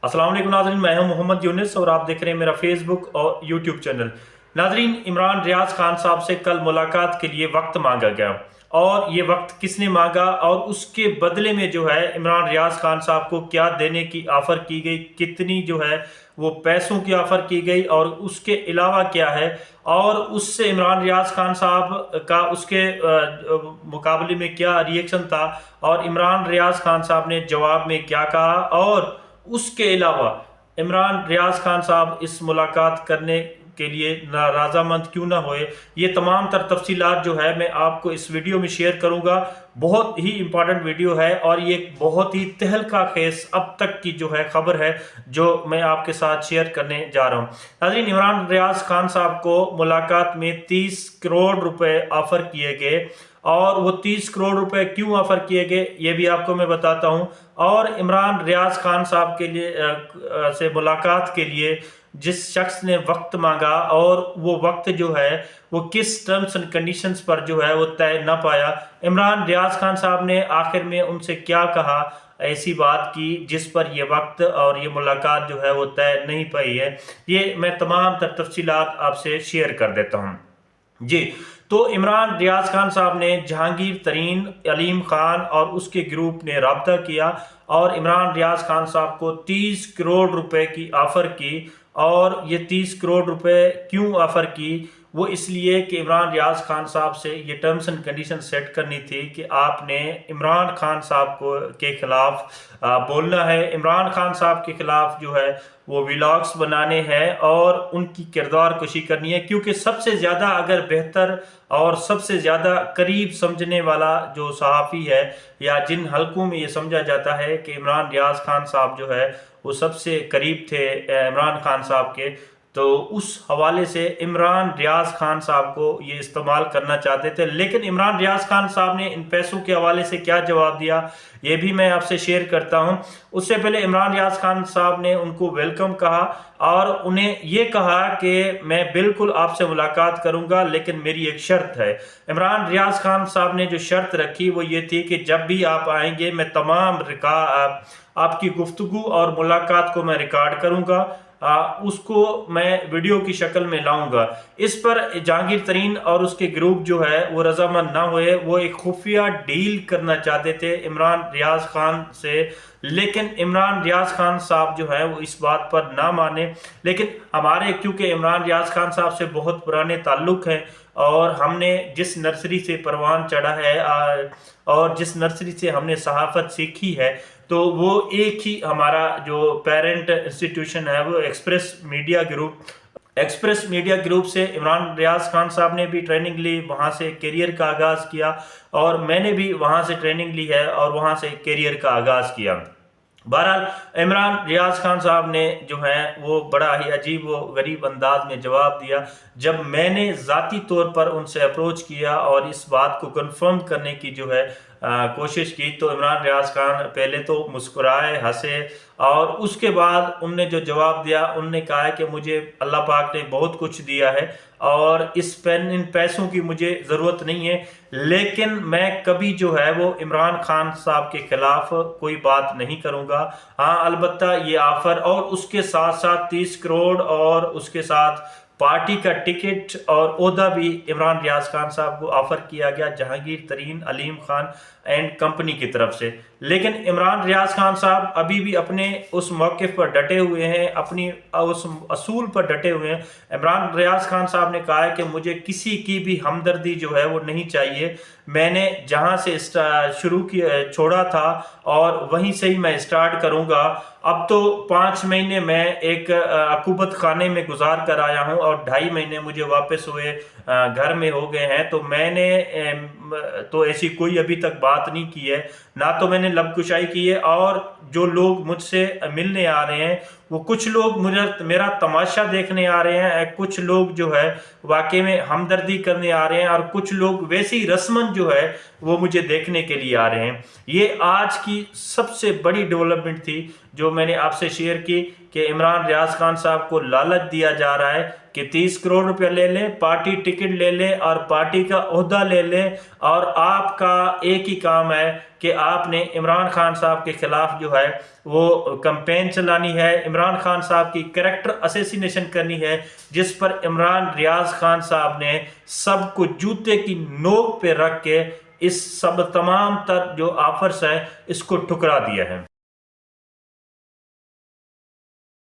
अस्सलाम वालेकुम नाज़रीन, मैं हूं मोहम्मद यूनिस और आप देख रहे हैं मेरा फेसबुक और यूट्यूब चैनल। नाज़रीन, इमरान रियाज खान साहब से कल मुलाकात के लिए वक्त मांगा गया और ये वक्त किसने मांगा और उसके बदले में जो है इमरान रियाज खान साहब को क्या देने की ऑफ़र की गई, कितनी जो है वो पैसों की ऑफ़र की गई और उसके अलावा क्या है, और उससे इमरान रियाज खान साहब का उसके मुकाबले में क्या रिएक्शन था और इमरान रियाज खान साहब ने जवाब में क्या कहा, और उसके अलावा इमरान रियाज खान साहब इस मुलाकात करने के लिए रजामंद क्यों ना होए, ये तमाम तर तफसीलात जो है मैं आपको इस वीडियो में शेयर करूंगा। बहुत ही इंपॉर्टेंट वीडियो है और ये बहुत ही तहलका खेस अब तक की जो है खबर है जो मैं आपके साथ शेयर करने जा रहा हूँ। नाज़रीन, इमरान रियाज खान साहब को मुलाकात में 30 करोड़ रुपए ऑफर किए गए और वो 30 करोड़ रुपए क्यों ऑफर किए गए ये भी आपको मैं बताता हूं। और इमरान रियाज खान साहब के लिए से मुलाकात के लिए जिस शख्स ने वक्त मांगा और वो वक्त जो है वो किस टर्म्स एंड कंडीशंस पर जो है वो तय न पाया, इमरान रियाज खान साहब ने आखिर में उनसे क्या कहा, ऐसी बात की जिस पर ये वक्त और ये मुलाकात जो है वो तय नहीं पाई है, ये मैं तमाम तफसीलात आपसे शेयर कर देता हूँ जी। तो इमरान रियाज खान साहब ने जहांगीर तरीन, अलीम खान और उसके ग्रुप ने रब्ता किया और इमरान रियाज खान साहब को 30 करोड़ रुपए की ऑफ़र की। और ये 30 करोड़ रुपए क्यों ऑफ़र की, वो इसलिए कि इमरान रियाज खान साहब से ये टर्म्स एंड कंडीशन सेट करनी थी कि आपने इमरान खान साहब को के खिलाफ बोलना है, इमरान खान साहब के खिलाफ जो है वो व्लॉग्स बनाने हैं और उनकी किरदार कशी करनी है, क्योंकि सबसे ज़्यादा अगर बेहतर और सबसे ज़्यादा करीब समझने वाला जो सहाफ़ी है या जिन हलकों में ये समझा जाता है कि इमरान रियाज खान साहब जो है वो सबसे करीब थे इमरान खान साहब के, तो उस हवाले से इमरान रियाज खान साहब को ये इस्तेमाल करना चाहते थे। लेकिन इमरान रियाज खान साहब ने इन पैसों के हवाले से क्या जवाब दिया ये भी मैं आपसे शेयर करता हूं। उससे पहले इमरान रियाज खान साहब ने उनको वेलकम कहा और उन्हें ये कहा कि मैं बिल्कुल आपसे मुलाकात करूंगा, लेकिन मेरी एक शर्त है। इमरान रियाज खान साहब ने जो शर्त रखी वो ये थी कि जब भी आप आएंगे मैं तमाम आपकी गुफ्तगू और मुलाकात को मैं रिकॉर्ड करूंगा, उसको मैं वीडियो की शक्ल में लाऊंगा। इस पर जहांगीर तरीन और उसके ग्रुप जो है वो रजामंद ना हुए, वो एक खुफिया डील करना चाहते थे इमरान रियाज खान से, लेकिन इमरान रियाज खान साहब जो है वो इस बात पर ना माने। लेकिन हमारे क्योंकि इमरान रियाज खान साहब से बहुत पुराने ताल्लुक़ हैं और हमने जिस नर्सरी से परवान चढ़ा है और जिस नर्सरी से हमने सहाफ़त सीखी है, तो वो एक ही हमारा जो पेरेंट इंस्टीट्यूशन है वो एक्सप्रेस मीडिया ग्रुप से इमरान रियाज खान साहब ने भी ट्रेनिंग ली, वहाँ से करियर का आगाज़ किया और मैंने भी वहाँ से ट्रेनिंग ली है और वहाँ से करियर का आगाज़ किया। बहरहाल इमरान रियाज खान साहब ने जो है वो बड़ा ही अजीब व गरीब अंदाज में जवाब दिया। जब मैंने ज़ाती तौर पर उनसे अप्रोच किया और इस बात को कंफर्म करने की जो है कोशिश की, तो इमरान रियाज खान पहले तो मुस्कुराए, हंसे और उसके बाद उनने जो जवाब दिया उनने कहा है कि मुझे अल्लाह पाक ने बहुत कुछ दिया है और इन पैसों की मुझे ज़रूरत नहीं है, लेकिन मैं कभी जो है वो इमरान खान साहब के खिलाफ कोई बात नहीं करूँगा। हाँ, अलबत्ता ये ऑफ़र और उसके साथ साथ 30 करोड़ और उसके साथ पार्टी का टिकट और ओहदा भी इमरान रियाज खान साहब को ऑफ़र किया गया जहांगीर तरीन, अलीम खान एंड कंपनी की तरफ से। लेकिन इमरान रियाज खान साहब अभी भी अपने उस मौक़िफ़ पर डटे हुए हैं, अपनी उस असूल पर डटे हुए हैं। इमरान रियाज खान साहब ने कहा है कि मुझे किसी की भी हमदर्दी जो है वो नहीं चाहिए, मैंने जहां से शुरू किया छोड़ा था और वहीं से ही मैं स्टार्ट करूंगा। अब तो 5 महीने मैं एक अकूबत खाने में गुजार कर आया हूं और 2.5 महीने मुझे वापस हुए घर में हो गए हैं, तो मैंने तो ऐसी कोई अभी तक बात नहीं की है, ना तो मैंने लबकुशाई की है। और जो लोग मुझसे मिलने आ रहे हैं वो कुछ लोग मेरा तमाशा देखने आ रहे हैं, कुछ लोग जो है वाकई में हमदर्दी करने आ रहे हैं और कुछ लोग वैसी रस्मन जो है वो मुझे देखने के लिए आ रहे हैं। ये आज की सबसे बड़ी डेवलपमेंट थी जो मैंने आपसे शेयर की कि इमरान रियाज खान साहब को लालच दिया जा रहा है کہ 30 کروڑ روپیہ لے لیں، پارٹی ٹکٹ لے لیں اور پارٹی کا عہدہ لے لیں، اور آپ کا ایک ہی کام ہے کہ آپ نے عمران خان صاحب کے خلاف جو ہے وہ کمپین چلانی ہے، عمران خان صاحب کی کریکٹر اسیسینیشن کرنی ہے، جس پر عمران ریاض خان صاحب نے سب کو جوتے کی نوک پہ رکھ کے اس سب تمام تر جو آفرز ہیں اس کو ٹھکرا دیا ہے۔